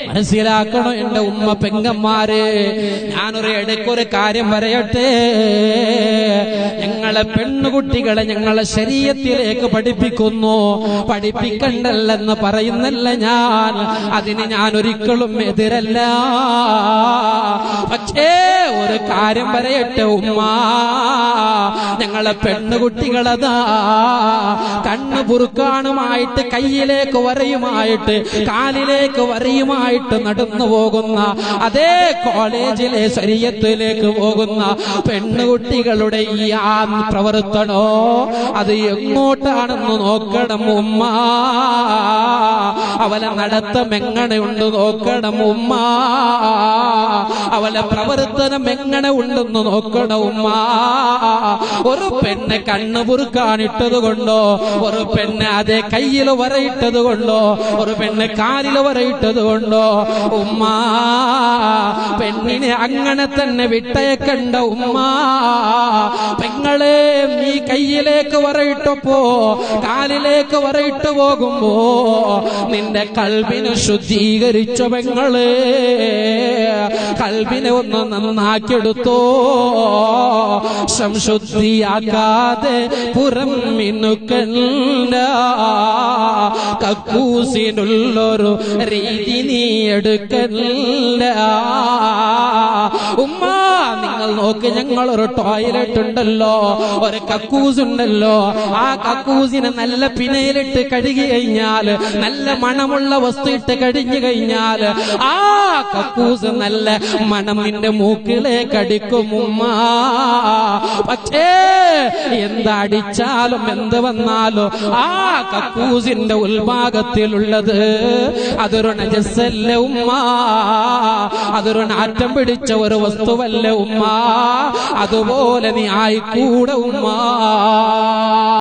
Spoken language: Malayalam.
മനസ്സിലാക്കണം എന്റെ ഉമ്മ പെങ്ങന്മാരെ. ഞാനൊരു ഇടയ്ക്കൊരു കാര്യം പറയട്ടെ. ഞങ്ങളെ പെണ്ണുകുട്ടികളെ ഞങ്ങളെ ശരീഅത്തിലേക്ക് പഠിപ്പിക്കുന്നു. പഠിപ്പിക്കണ്ടല്ലെന്ന് പറയുന്നല്ല ഞാൻ, അതിന് ഞാൻ ഒരിക്കലും എതിരല്ല. പക്ഷേ ഒരു കാര്യം പറയട്ടെ ഉമ്മ, ഞങ്ങളെ പെണ്ണുകുട്ടികളതാ കണ്ണു ബുർക്കാനുമായിട്ട് കയ്യിലേക്ക് വരയുമായിട്ട് കാലിലേക്ക് വരയുമായിട്ട് നടന്നു പോകുന്ന, അതേ കോളേജിലെ ശരീഅത്തിലേക്ക് പോകുന്ന പെണ്ണുകുട്ടികളുടെ ഈ പ്രവർത്തനോ അത് എങ്ങോട്ടാണെന്ന് നോക്കണം ഉമ്മ. അവലെ നടത്തം എങ്ങനെയുണ്ട് നോക്കണം ഉമ്മ. അവലെ പ്രവർത്തനം എങ്ങനെ ഉണ്ടെന്ന് നോക്കണം ഉമ്മ. ഒരു പെണ്ണ് കണ്ണു ബുർക്കാനിട്ടത് കൊണ്ടോ, ഒരു പെണ്ണ് അതേ കയ്യിൽ വരയിട്ടത് കൊണ്ടോ, ഒരു പെണ്ണ് കാലിൽ വരയിട്ടത് കൊണ്ടോ ഉമ്മ പെണ്ണിനെ അങ്ങനെ തന്നെ വിട്ടയക്കണ്ട ഉമ്മ. പെങ്ങളെ, നീ കയ്യിലേക്ക് വരയിട്ടപ്പോ കാലിലേക്ക് വരയിട്ട് പോകുമ്പോ നിന്റെ കൽബിനെ ശുദ്ധീകരിച്ച പെങ്ങളെ, കൽബിനെ ഒന്ന് നന്നാക്കിയെടുത്തോ. സംശുദ്ധിയാക്കാതെ പുറം മിനുക്കണ്ട, കക്കൂസിനുള്ളൊരു രീതി നീ എടുക്കല്ല ഉമ്മ. നിങ്ങൾ നോക്ക്, ഞങ്ങളൊരു ടോയ്ലറ്റ് ഉണ്ടല്ലോ, ഒരു കക്കൂസ് ഉണ്ടല്ലോ. ആ കക്കൂസിനെ നല്ല പിനയിലിട്ട് കഴുകി കഴിഞ്ഞാൽ, നല്ല മണമുള്ള വസ്തു ഇട്ട് കടിഞ്ഞു കഴിഞ്ഞാൽ ആ കക്കൂസ് നല്ല മണം നിന്റെ മൂക്കിലേക്ക് അടിക്കും ഉമ്മ. പക്ഷേ എന്തടിച്ചാലും എന്ത് വന്നാലും ആ കക്കൂസിന്റെ ഉൾഭാഗത്തിലുള്ളത് അതൊരു നജസ്സല്ല ഉമ്മ, അതൊരു നാറ്റം പിടിച്ച ഒരു വസ്തുവല്ല ഉമ്മ. അതുപോലെ നീ ആയിക്കൂടെ ഉമ്മ.